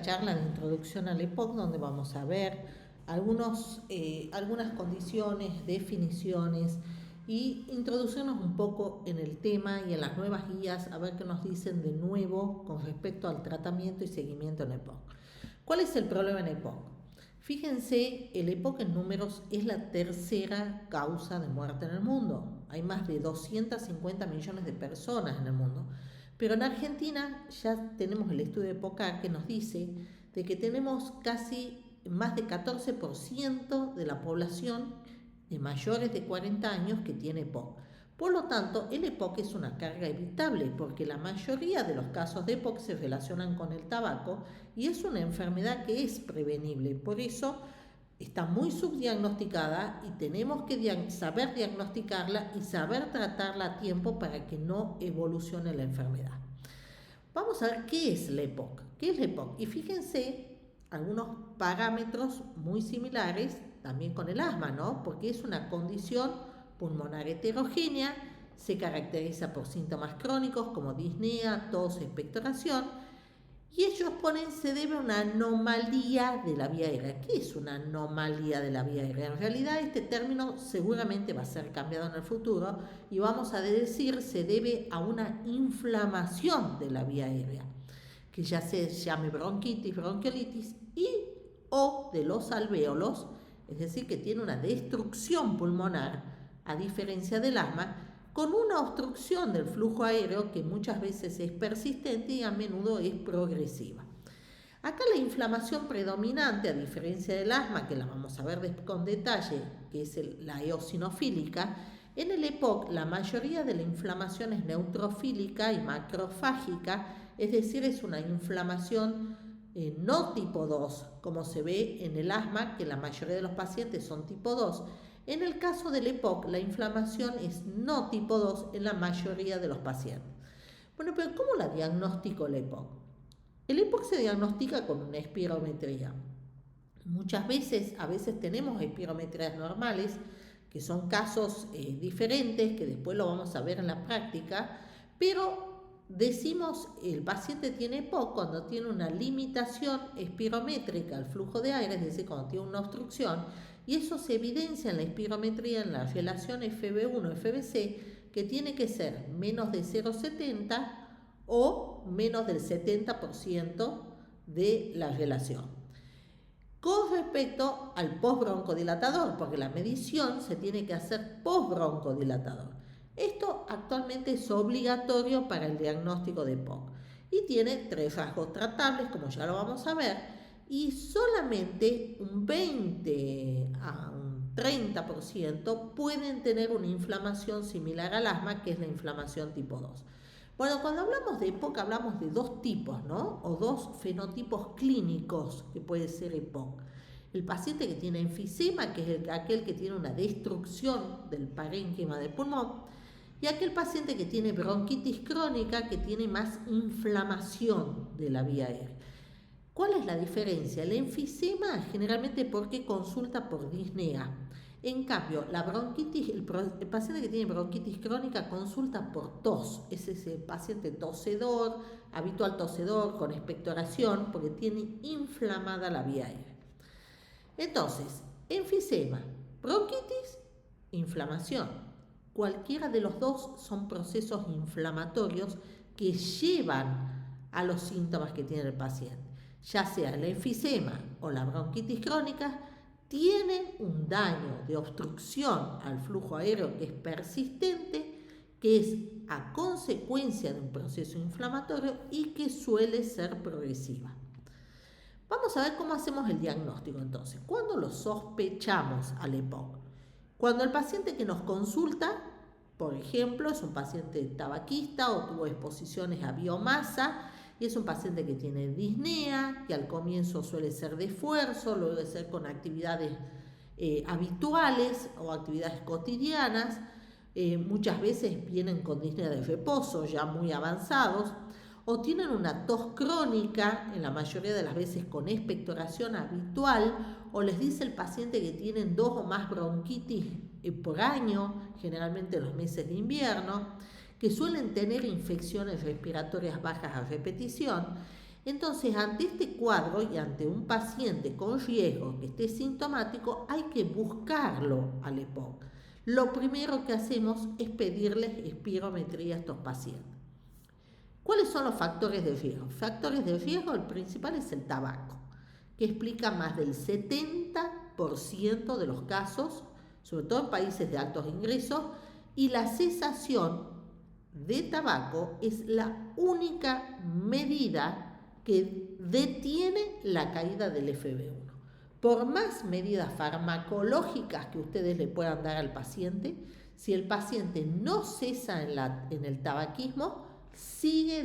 Charla de introducción al EPOC donde vamos a ver algunas condiciones, definiciones y introducirnos un poco en el tema y en las nuevas guías a ver qué nos dicen de nuevo con respecto al tratamiento y seguimiento en EPOC. ¿Cuál es el problema en EPOC? Fíjense, el EPOC en números es la tercera causa de muerte en el mundo. Hay más de 250 millones de personas en el mundo. Pero en Argentina ya tenemos el estudio de EPOCAR que nos dice de que tenemos casi más de 14% de la población de mayores de 40 años que tiene EPOC. Por lo tanto, el EPOC es una carga evitable porque la mayoría de los casos de EPOC se relacionan con el tabaco y es una enfermedad que es prevenible. Por eso está muy subdiagnosticada y tenemos que saber diagnosticarla y saber tratarla a tiempo para que no evolucione la enfermedad. Vamos a ver qué es la EPOC. ¿Qué es la EPOC? Y fíjense algunos parámetros muy similares también con el asma, ¿no? Porque es una condición pulmonar heterogénea, se caracteriza por síntomas crónicos como disnea, tos, expectoración, y ellos ponen se debe a una anomalía de la vía aérea. ¿Qué es una anomalía de la vía aérea? En realidad este término seguramente va a ser cambiado en el futuro y vamos a decir se debe a una inflamación de la vía aérea, que ya se llame bronquitis, bronquiolitis y o de los alvéolos, es decir, que tiene una destrucción pulmonar, a diferencia del asma, con una obstrucción del flujo aéreo que muchas veces es persistente y a menudo es progresiva. Acá la inflamación predominante, a diferencia del asma, que la vamos a ver con detalle, que es la eosinofílica, en el EPOC la mayoría de la inflamación es neutrofílica y macrofágica, es decir, es una inflamación no tipo 2, como se ve en el asma, que la mayoría de los pacientes son tipo 2. En el caso del EPOC, la inflamación es no tipo 2 en la mayoría de los pacientes. Bueno, pero ¿cómo la diagnostico el EPOC? El EPOC se diagnostica con una espirometría. Muchas veces, a veces tenemos espirometrías normales, que son casos diferentes, que después lo vamos a ver en la práctica, pero decimos el paciente tiene EPOC cuando tiene una limitación espirométrica al flujo de aire, es decir, cuando tiene una obstrucción, y eso se evidencia en la espirometría en la relación FB1-FBC, que tiene que ser menos de 0,70 o menos del 70% de la relación. Con respecto al postbroncodilatador, porque la medición se tiene que hacer postbroncodilatador. Esto actualmente es obligatorio para el diagnóstico de EPOC y tiene 3 rasgos tratables, como ya lo vamos a ver, y solamente un 20 a un 30% pueden tener una inflamación similar al asma, que es la inflamación tipo 2. Bueno, cuando hablamos de EPOC hablamos de 2 tipos, ¿no? O 2 fenotipos clínicos que puede ser EPOC. El paciente que tiene enfisema, que es aquel que tiene una destrucción del parénquima del pulmón, y aquel paciente que tiene bronquitis crónica, que tiene más inflamación de la vía aérea. ¿Cuál es la diferencia? El enfisema generalmente porque consulta por disnea. En cambio, la bronquitis, el paciente que tiene bronquitis crónica consulta por tos. Es ese paciente tosedor, habitual tosedor, con expectoración, porque tiene inflamada la vía aérea. Entonces, enfisema, bronquitis, inflamación. Cualquiera de los dos son procesos inflamatorios que llevan a los síntomas que tiene el paciente. Ya sea el enfisema o la bronquitis crónica, tienen un daño de obstrucción al flujo aéreo que es persistente, que es a consecuencia de un proceso inflamatorio y que suele ser progresiva. Vamos a ver cómo hacemos el diagnóstico entonces. ¿Cuándo lo sospechamos al EPOC? Cuando el paciente que nos consulta, por ejemplo, es un paciente tabaquista o tuvo exposiciones a biomasa y es un paciente que tiene disnea, que al comienzo suele ser de esfuerzo, luego de ser con actividades habituales o actividades cotidianas, muchas veces vienen con disnea de reposo ya muy avanzados, o tienen una tos crónica, en la mayoría de las veces con expectoración habitual, o les dice el paciente que tienen 2 o más bronquitis por año, generalmente en los meses de invierno, que suelen tener infecciones respiratorias bajas a repetición. Entonces, ante este cuadro y ante un paciente con riesgo que esté sintomático, hay que buscarlo al EPOC. Lo primero que hacemos es pedirles espirometría a estos pacientes. ¿Cuáles son los factores de riesgo? Factores de riesgo, el principal es el tabaco, que explica más del 70% de los casos, sobre todo en países de altos ingresos, y la cesación de tabaco es la única medida que detiene la caída del FeB1. Por más medidas farmacológicas que ustedes le puedan dar al paciente, si el paciente no cesa en el tabaquismo, sigue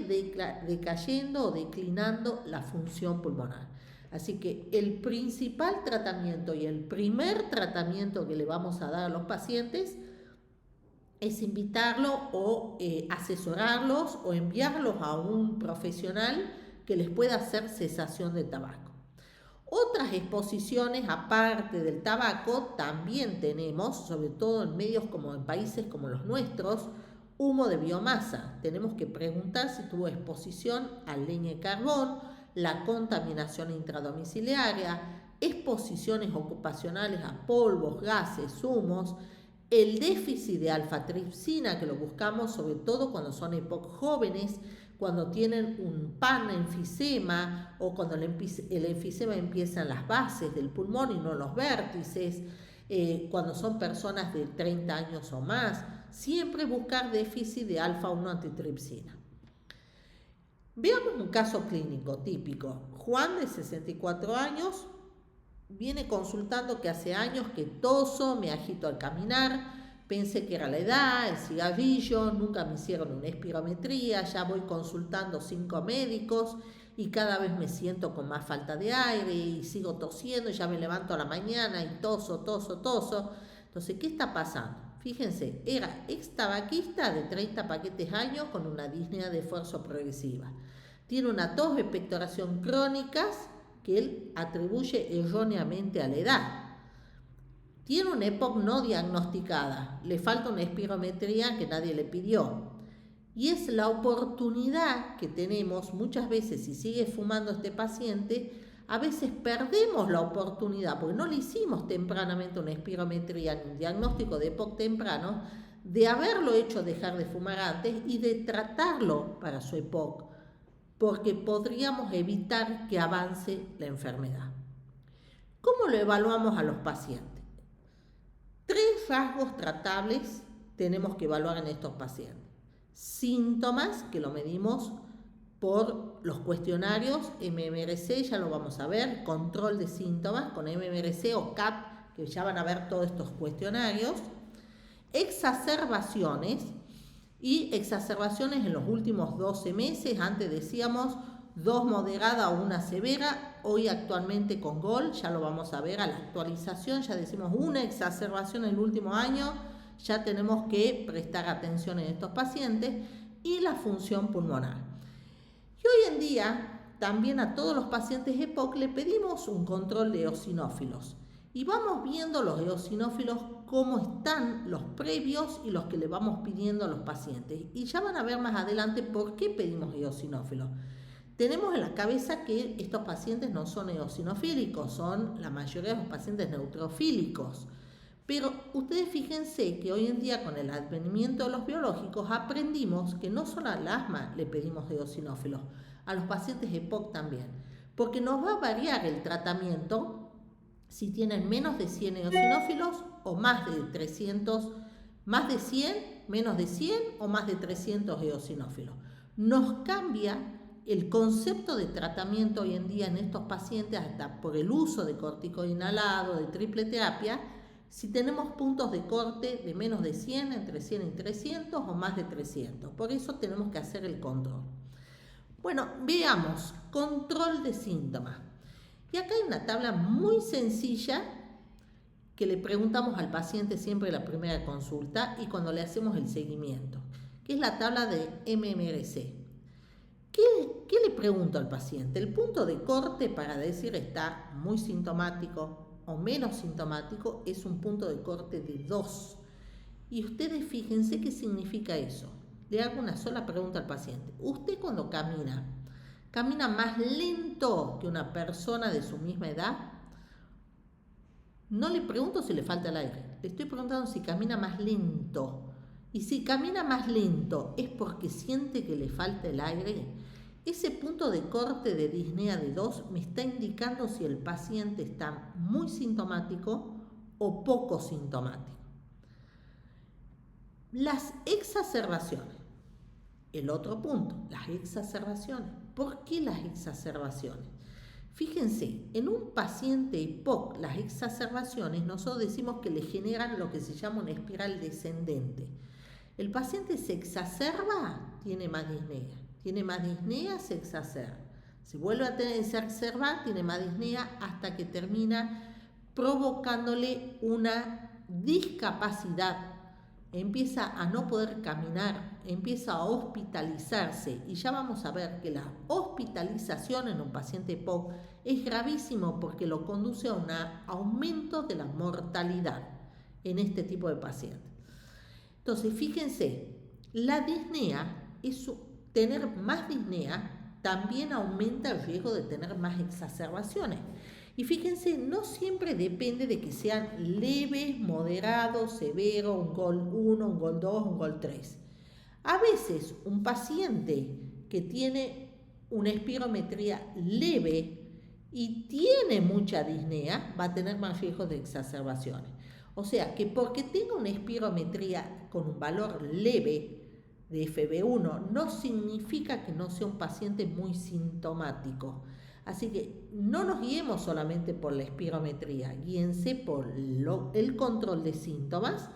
decayendo o declinando la función pulmonar. Así que el principal tratamiento y el primer tratamiento que le vamos a dar a los pacientes es invitarlos o asesorarlos o enviarlos a un profesional que les pueda hacer cesación de tabaco. Otras exposiciones aparte del tabaco también tenemos, sobre todo en medios como en países como los nuestros, humo de biomasa. Tenemos que preguntar si tuvo exposición a leña y carbón, la contaminación intradomiciliaria, exposiciones ocupacionales a polvos, gases, humos, el déficit de alfa-tripsina, que lo buscamos sobre todo cuando son EPOC jóvenes, cuando tienen un panenfisema o cuando el enfisema empieza en las bases del pulmón y no en los vértices, cuando son personas de 30 años o más, siempre buscar déficit de alfa-1 antitripsina. Veamos un caso clínico típico. Juan, de 64 años, viene consultando que hace años que toso, me agito al caminar, pensé que era la edad, el cigarrillo, nunca me hicieron una espirometría, ya voy consultando 5 médicos y cada vez me siento con más falta de aire y sigo tosiendo, ya me levanto a la mañana y toso. Entonces, ¿qué está pasando? Fíjense, era ex tabaquista de 30 paquetes años con una disnea de esfuerzo progresiva. Tiene una tos, expectoración crónicas que él atribuye erróneamente a la edad. Tiene una EPOC no diagnosticada, le falta una espirometría que nadie le pidió. Y es la oportunidad que tenemos muchas veces, si sigue fumando este paciente, a veces perdemos la oportunidad, porque no le hicimos tempranamente una espirometría ni un diagnóstico de EPOC temprano, de haberlo hecho dejar de fumar antes y de tratarlo para su EPOC, porque podríamos evitar que avance la enfermedad. ¿Cómo lo evaluamos a los pacientes? 3 rasgos tratables tenemos que evaluar en estos pacientes. Síntomas, que lo medimos por los cuestionarios MMRC, ya lo vamos a ver, control de síntomas con MMRC o CAP, que ya van a ver todos estos cuestionarios. Exacerbaciones, y exacerbaciones en los últimos 12 meses, antes decíamos 2 moderadas o 1 severa, hoy actualmente con GOL, ya lo vamos a ver a la actualización, ya decimos 1 exacerbación en el último año, ya tenemos que prestar atención en estos pacientes, y la función pulmonar. Y hoy en día también a todos los pacientes EPOC le pedimos un control de eosinófilos y vamos viendo los eosinófilos cómo están los previos y los que le vamos pidiendo a los pacientes, y ya van a ver más adelante por qué pedimos eosinófilos. Tenemos en la cabeza que estos pacientes no son eosinofílicos, son la mayoría de los pacientes neutrofílicos. Pero ustedes fíjense que hoy en día con el advenimiento de los biológicos aprendimos que no solo al asma le pedimos eosinófilos, a los pacientes EPOC también, porque nos va a variar el tratamiento si tienen menos de 100 eosinófilos o más de 300, más de 100, menos de 100 o más de 300 eosinófilos. Nos cambia el concepto de tratamiento hoy en día en estos pacientes, hasta por el uso de corticoide inhalado, de triple terapia, si tenemos puntos de corte de menos de 100, entre 100 y 300 o más de 300. Por eso tenemos que hacer el control. Bueno, veamos, control de síntomas. Y acá hay una tabla muy sencilla que le preguntamos al paciente siempre en la primera consulta y cuando le hacemos el seguimiento, que es la tabla de MMRC. ¿Qué le pregunto al paciente? El punto de corte para decir está muy sintomático o menos sintomático es un punto de corte de 2. Y ustedes fíjense qué significa eso. Le hago una sola pregunta al paciente. Usted cuando camina camina más lento que una persona de su misma edad. No le pregunto si le falta el aire, le estoy preguntando si camina más lento. Y si camina más lento es porque siente que le falta el aire. Ese punto de corte de disnea de 2 me está indicando si el paciente está muy sintomático o poco sintomático. Las exacerbaciones. El otro punto, las exacerbaciones. ¿Por qué las exacerbaciones? Fíjense, en un paciente EPOC, las exacerbaciones, nosotros decimos que le generan lo que se llama una espiral descendente. El paciente se exacerba, tiene más disnea. Tiene más disnea, se exacerba. Se vuelve a exacerbar, tiene más disnea hasta que termina provocándole una discapacidad. Empieza a no poder caminar, empieza a hospitalizarse y ya vamos a ver que la hospitalización en un paciente EPOC es gravísimo porque lo conduce a un aumento de la mortalidad en este tipo de pacientes. Entonces, fíjense, la disnea, tener más disnea también aumenta el riesgo de tener más exacerbaciones. Y fíjense, no siempre depende de que sean leves, moderados, severos, un GOL 1, un GOL 2, un GOL 3. A veces un paciente que tiene una espirometría leve y tiene mucha disnea va a tener más riesgo de exacerbaciones. O sea que porque tenga una espirometría con un valor leve de FB1 no significa que no sea un paciente muy sintomático. Así que no nos guiemos solamente por la espirometría, guíense por el control de síntomas,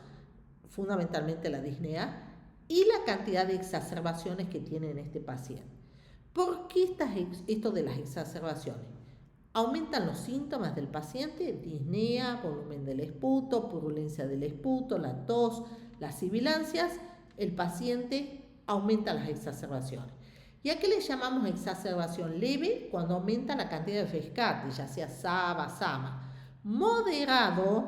fundamentalmente la disnea, y la cantidad de exacerbaciones que tiene en este paciente. ¿Por qué esto de las exacerbaciones? Aumentan los síntomas del paciente, disnea, volumen del esputo, purulencia del esputo, la tos, las sibilancias, el paciente aumenta las exacerbaciones. ¿Y a qué le llamamos exacerbación leve? Cuando aumenta la cantidad de rescate, ya sea SABA, SAMA. Moderado,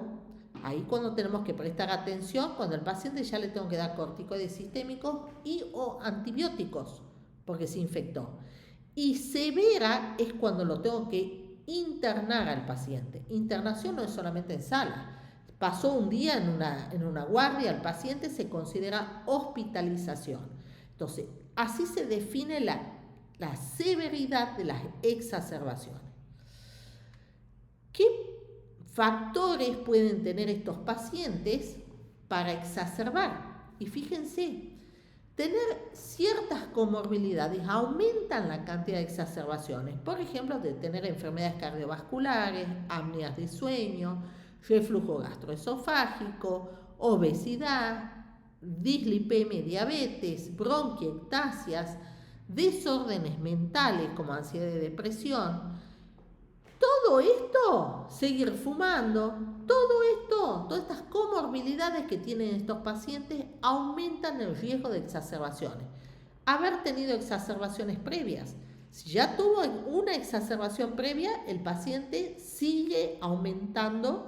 ahí cuando tenemos que prestar atención, cuando el paciente ya le tengo que dar corticoides sistémicos y o antibióticos, porque se infectó. Y severa es cuando lo tengo que internar al paciente. Internación no es solamente en sala. Pasó un día en una guardia, el paciente se considera hospitalización. Entonces, así se define la severidad de las exacerbaciones. ¿Qué factores pueden tener estos pacientes para exacerbar? Y fíjense, tener ciertas comorbilidades aumentan la cantidad de exacerbaciones. Por ejemplo, de tener enfermedades cardiovasculares, apneas de sueño, reflujo gastroesofágico, obesidad, dislipemia, diabetes, bronquiectasias, desórdenes mentales como ansiedad y depresión. Todo esto, seguir fumando, todo esto, todas estas comorbilidades que tienen estos pacientes aumentan el riesgo de exacerbaciones. Haber tenido exacerbaciones previas. Si ya tuvo una exacerbación previa, el paciente sigue aumentando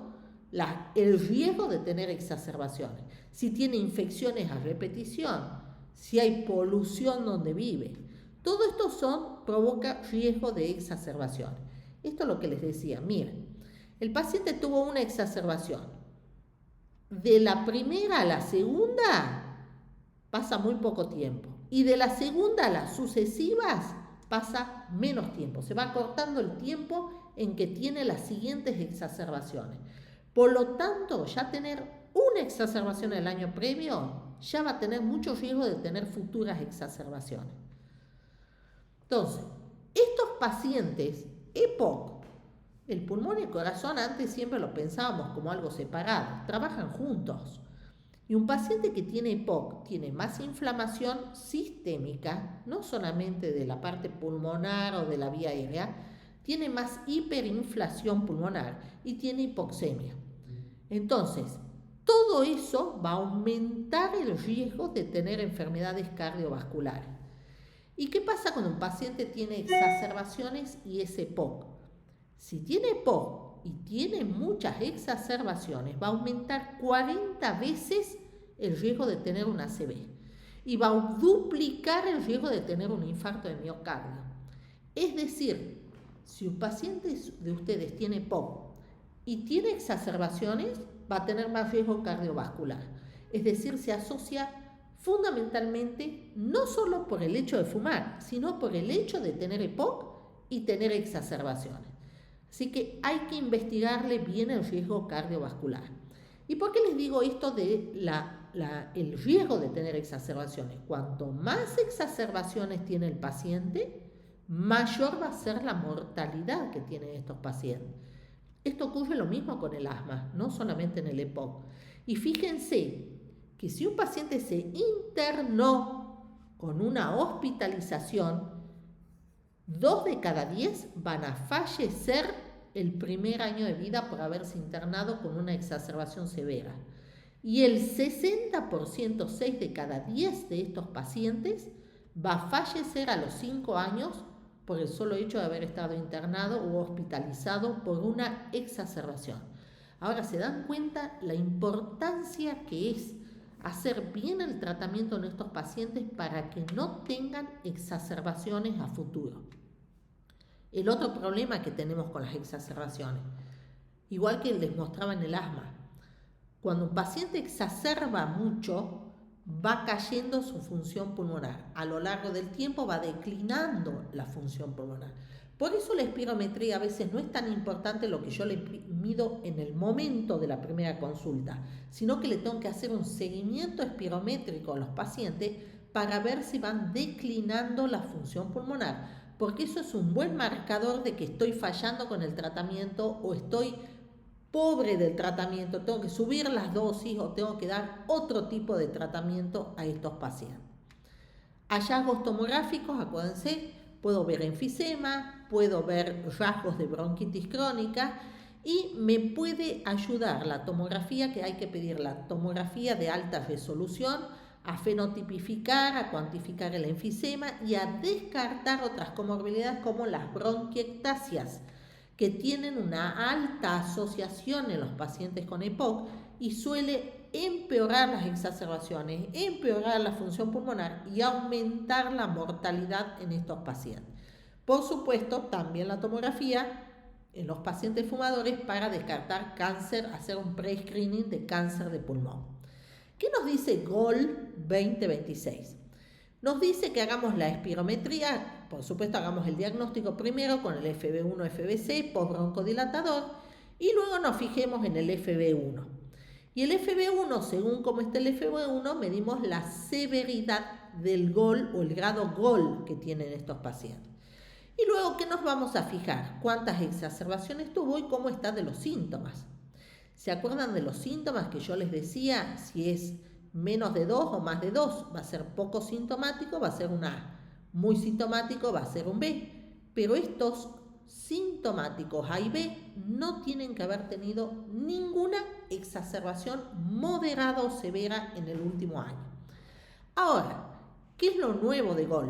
el riesgo de tener exacerbaciones. Si tiene infecciones a repetición, si hay polución donde vive. Todo esto provoca riesgo de exacerbaciones. Esto es lo que les decía. Miren, el paciente tuvo una exacerbación. De la primera a la segunda pasa muy poco tiempo. Y de la segunda a las sucesivas pasa menos tiempo. Se va cortando el tiempo en que tiene las siguientes exacerbaciones. Por lo tanto, ya tener una exacerbación el año previo, ya va a tener mucho riesgo de tener futuras exacerbaciones. Entonces, estos pacientes EPOC, el pulmón y el corazón antes siempre lo pensábamos como algo separado, trabajan juntos. Y un paciente que tiene EPOC tiene más inflamación sistémica, no solamente de la parte pulmonar o de la vía aérea, tiene más hiperinflación pulmonar y tiene hipoxemia. Entonces, todo eso va a aumentar el riesgo de tener enfermedades cardiovasculares. ¿Y qué pasa cuando un paciente tiene exacerbaciones y es EPOC? Si tiene EPOC y tiene muchas exacerbaciones, va a aumentar 40 veces el riesgo de tener una ACV y va a duplicar el riesgo de tener un infarto de miocardio. Es decir, si un paciente de ustedes tiene EPOC y tiene exacerbaciones, va a tener más riesgo cardiovascular. Es decir, se asocia fundamentalmente no solo por el hecho de fumar, sino por el hecho de tener EPOC y tener exacerbaciones. Así que hay que investigarle bien el riesgo cardiovascular. ¿Y por qué les digo esto de el riesgo de tener exacerbaciones? Cuanto más exacerbaciones tiene el paciente, mayor va a ser la mortalidad que tienen estos pacientes. Esto ocurre lo mismo con el asma, no solamente en el EPOC. Y fíjense que si un paciente se internó con una hospitalización, 2 de cada 10 van a fallecer el primer año de vida por haberse internado con una exacerbación severa. Y el 60%, 6 de cada 10 de estos pacientes, va a fallecer a los 5 años por el solo hecho de haber estado internado o hospitalizado por una exacerbación. Ahora, ¿se dan cuenta la importancia que es hacer bien el tratamiento en estos pacientes para que no tengan exacerbaciones a futuro? El otro problema que tenemos con las exacerbaciones, igual que les mostraba en el asma, cuando un paciente exacerba mucho, va cayendo su función pulmonar. A lo largo del tiempo va declinando la función pulmonar. Por eso la espirometría a veces no es tan importante lo que yo le mido en el momento de la primera consulta, sino que le tengo que hacer un seguimiento espirométrico a los pacientes para ver si van declinando la función pulmonar, porque eso es un buen marcador de que estoy fallando con el tratamiento o estoy pobre del tratamiento, tengo que subir las dosis o tengo que dar otro tipo de tratamiento a estos pacientes. Hallazgos tomográficos, acuérdense, puedo ver enfisema, puedo ver rasgos de bronquitis crónica y me puede ayudar la tomografía, que hay que pedir la tomografía de alta resolución, a fenotipificar, a cuantificar el enfisema y a descartar otras comorbilidades como las bronquiectasias, que tienen una alta asociación en los pacientes con EPOC y suele empeorar las exacerbaciones, empeorar la función pulmonar y aumentar la mortalidad en estos pacientes. Por supuesto, también la tomografía en los pacientes fumadores para descartar cáncer, hacer un pre-screening de cáncer de pulmón. ¿Qué nos dice GOL 2026? Nos dice que hagamos la espirometría, por supuesto hagamos el diagnóstico primero con el FB1, FBC, postbroncodilatador, y luego nos fijemos en el FB1. Y el FB1, según cómo está el FB1, medimos la severidad del GOL o el grado GOL que tienen estos pacientes. Y luego, ¿qué nos vamos a fijar? ¿Cuántas exacerbaciones tuvo y cómo está de los síntomas? ¿Se acuerdan de los síntomas que yo les decía? Si es menos de 2 o más de 2, va a ser poco sintomático, va a ser un A. Muy sintomático, va a ser un B. Pero estos sintomáticos A y B no tienen que haber tenido ninguna exacerbación moderada o severa en el último año. Ahora, ¿qué es lo nuevo de GOL?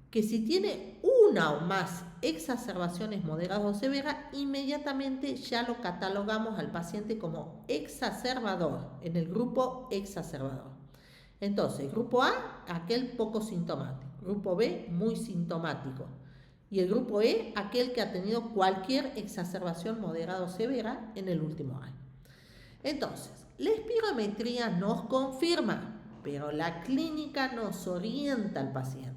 Que si tiene una o más exacerbaciones moderadas o severas, inmediatamente ya lo catalogamos al paciente como exacerbador, en el grupo exacerbador. Entonces, grupo A, aquel poco sintomático. Grupo B, muy sintomático. Y el grupo E, aquel que ha tenido cualquier exacerbación moderada o severa en el último año. Entonces, la espirometría nos confirma, pero la clínica nos orienta al paciente.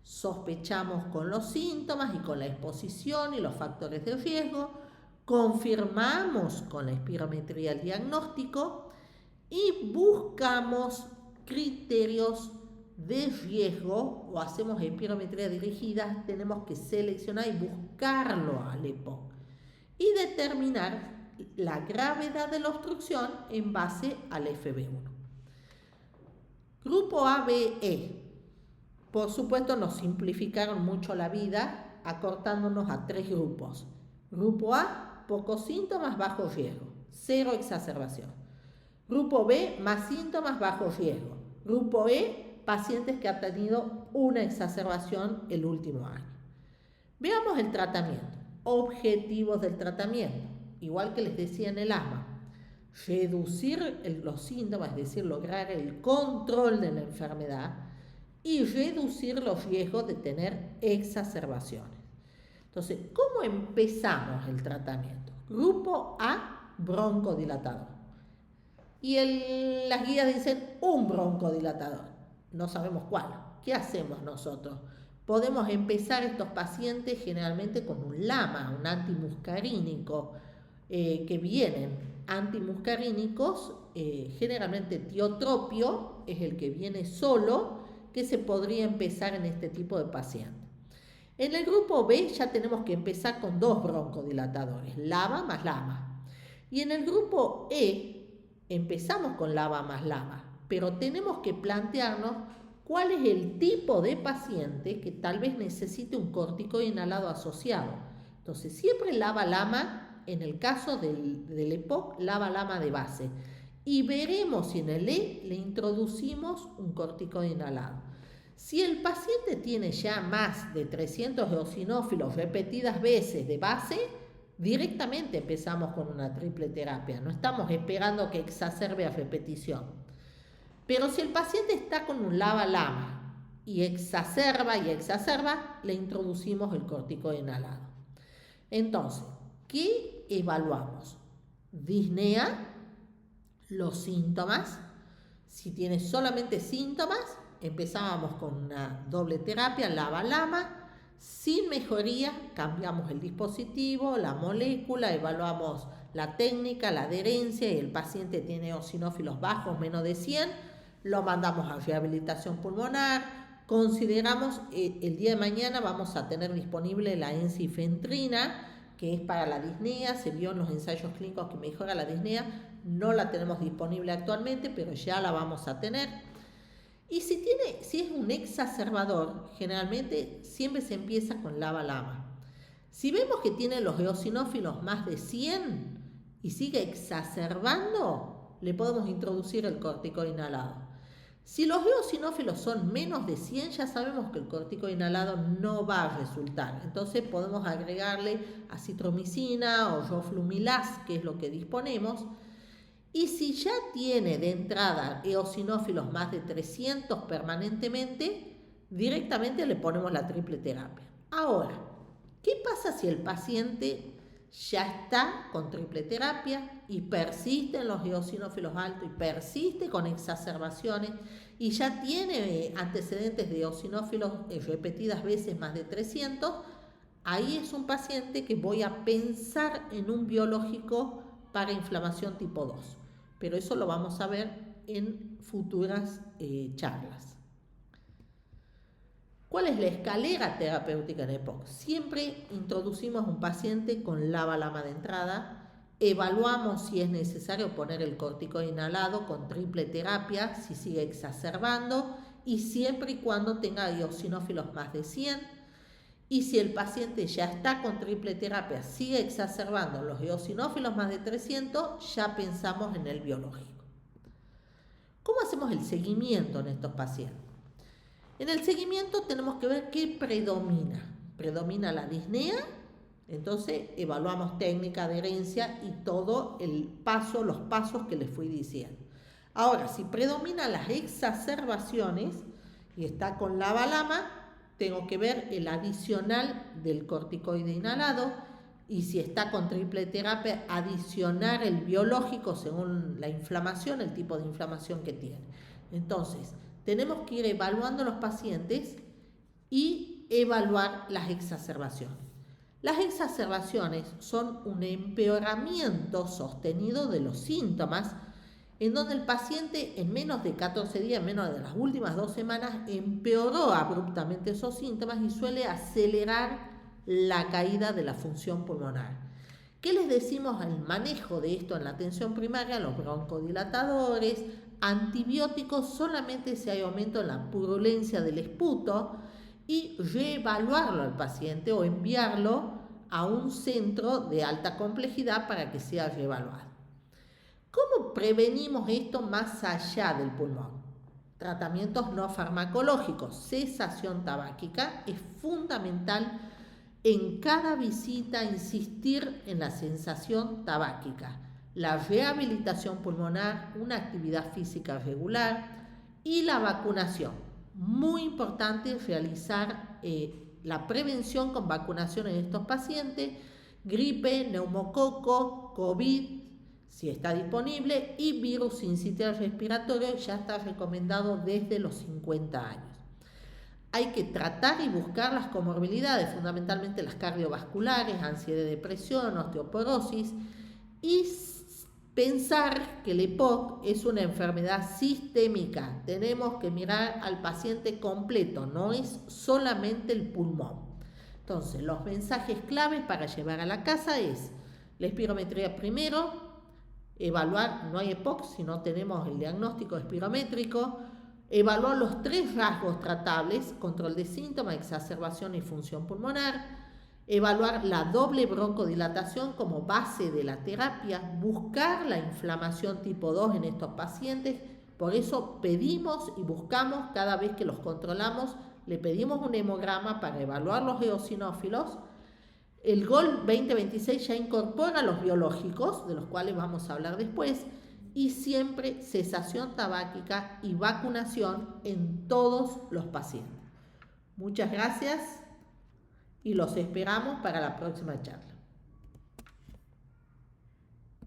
Sospechamos con los síntomas y con la exposición y los factores de riesgo, confirmamos con la espirometría el diagnóstico y buscamos criterios de riesgo o hacemos espirometría dirigida, tenemos que seleccionar y buscarlo al EPOC y determinar la gravedad de la obstrucción en base al FB1. Grupo ABE. Por supuesto, nos simplificaron mucho la vida, acortándonos a 3 grupos. Grupo A, pocos síntomas, bajo riesgo, 0 exacerbación. Grupo B, más síntomas, bajo riesgo. Grupo E, pacientes que han tenido una exacerbación el último año. Veamos el tratamiento. Objetivos del tratamiento. Igual que les decía en el asma. Reducir los síntomas, es decir, lograr el control de la enfermedad y reducir los riesgos de tener exacerbaciones. Entonces, ¿cómo empezamos el tratamiento? Grupo A, broncodilatador. Y las guías dicen un broncodilatador. No sabemos cuál. ¿Qué hacemos nosotros? Podemos empezar estos pacientes generalmente con un LAMA, un antimuscarínico, que vienen antimuscarínicos, generalmente tiotropio es el que viene solo, que se podría empezar en este tipo de pacientes. En el grupo B ya tenemos que empezar con 2 broncodilatadores, LAMA más LAMA. Y en el grupo E empezamos con LAMA más LAMA, pero tenemos que plantearnos cuál es el tipo de paciente que tal vez necesite un corticoide inhalado asociado. Entonces, siempre LABA-LAMA, en el caso del EPOC, LABA-LAMA de base. Y veremos si en el E le introducimos un corticoide inhalado. Si el paciente tiene ya más de 300 eosinófilos repetidas veces de base, directamente empezamos con una triple terapia. No estamos esperando que exacerbe a repetición. Pero si el paciente está con un LABA-LAMA y exacerba, le introducimos el corticoide inhalado. Entonces, ¿qué evaluamos? Disnea, los síntomas. Si tiene solamente síntomas, empezábamos con una doble terapia, LABA-LAMA. Sin mejoría, cambiamos el dispositivo, la molécula, evaluamos la técnica, la adherencia y el paciente tiene eosinófilos bajos, menos de 100, lo mandamos a rehabilitación pulmonar. Consideramos el día de mañana vamos a tener disponible la ensifentrina, que es para la disnea, se vio en los ensayos clínicos que mejora la disnea, no la tenemos disponible actualmente, pero ya la vamos a tener. Y si es un exacerbador, generalmente siempre se empieza con LABA-LAMA. Si vemos que tiene los eosinófilos más de 100 y sigue exacerbando, le podemos introducir el corticoide inhalado. Si los eosinófilos son menos de 100, ya sabemos que el corticoide inhalado no va a resultar. Entonces podemos agregarle acitromicina o roflumilaz, que es lo que disponemos. Y si ya tiene de entrada eosinófilos más de 300 permanentemente, directamente le ponemos la triple terapia. Ahora, ¿qué pasa si el paciente ya está con triple terapia y persiste en los eosinófilos altos y persiste con exacerbaciones y ya tiene antecedentes de eosinófilos repetidas veces más de 300? Ahí es un paciente que voy a pensar en un biológico para inflamación tipo 2. Pero eso lo vamos a ver en futuras charlas. ¿Cuál es la escalera terapéutica en EPOC? Siempre introducimos un paciente con LABA-LAMA de entrada, evaluamos si es necesario poner el corticoide inhalado con triple terapia, si sigue exacerbando, y siempre y cuando tenga eosinófilos más de 100. Y si el paciente ya está con triple terapia, sigue exacerbando los eosinófilos más de 300, ya pensamos en el biológico. ¿Cómo hacemos el seguimiento en estos pacientes? En el seguimiento tenemos que ver qué predomina. Predomina la disnea, entonces evaluamos técnica, adherencia y todo los pasos que les fui diciendo. Ahora, si predominan las exacerbaciones y está con LABA-LAMA, tengo que ver el adicional del corticoide inhalado y si está con triple terapia, adicionar el biológico según la inflamación, el tipo de inflamación que tiene. Entonces, tenemos que ir evaluando los pacientes y evaluar las exacerbaciones. Las exacerbaciones son un empeoramiento sostenido de los síntomas en donde el paciente en menos de 14 días, en menos de las últimas 2 semanas, empeoró abruptamente esos síntomas y suele acelerar la caída de la función pulmonar. ¿Qué les decimos al manejo de esto en la atención primaria? Los broncodilatadores, antibióticos, solamente si hay aumento en la purulencia del esputo, y reevaluarlo al paciente o enviarlo a un centro de alta complejidad para que sea reevaluado. ¿Cómo prevenimos esto más allá del pulmón? Tratamientos no farmacológicos, cesación tabáquica, es fundamental en cada visita insistir en la cesación tabáquica, la rehabilitación pulmonar, una actividad física regular y la vacunación. Muy importante realizar la prevención con vacunación en estos pacientes, gripe, neumococo, COVID, si está disponible, y virus sincitial respiratorio, ya está recomendado desde los 50 años. Hay que tratar y buscar las comorbilidades, fundamentalmente las cardiovasculares, ansiedad y depresión, osteoporosis, y pensar que el EPOC es una enfermedad sistémica. Tenemos que mirar al paciente completo, no es solamente el pulmón. Entonces, los mensajes claves para llevar a la casa es la espirometría primero, evaluar, no hay EPOC si no tenemos el diagnóstico espirométrico, evaluar los 3 rasgos tratables, control de síntomas, exacerbación y función pulmonar, evaluar la doble broncodilatación como base de la terapia, buscar la inflamación tipo 2 en estos pacientes. Por eso pedimos y buscamos, cada vez que los controlamos, le pedimos un hemograma para evaluar los eosinófilos. El GOL 2026 ya incorpora los biológicos, de los cuales vamos a hablar después, y siempre cesación tabáquica y vacunación en todos los pacientes. Muchas gracias y los esperamos para la próxima charla.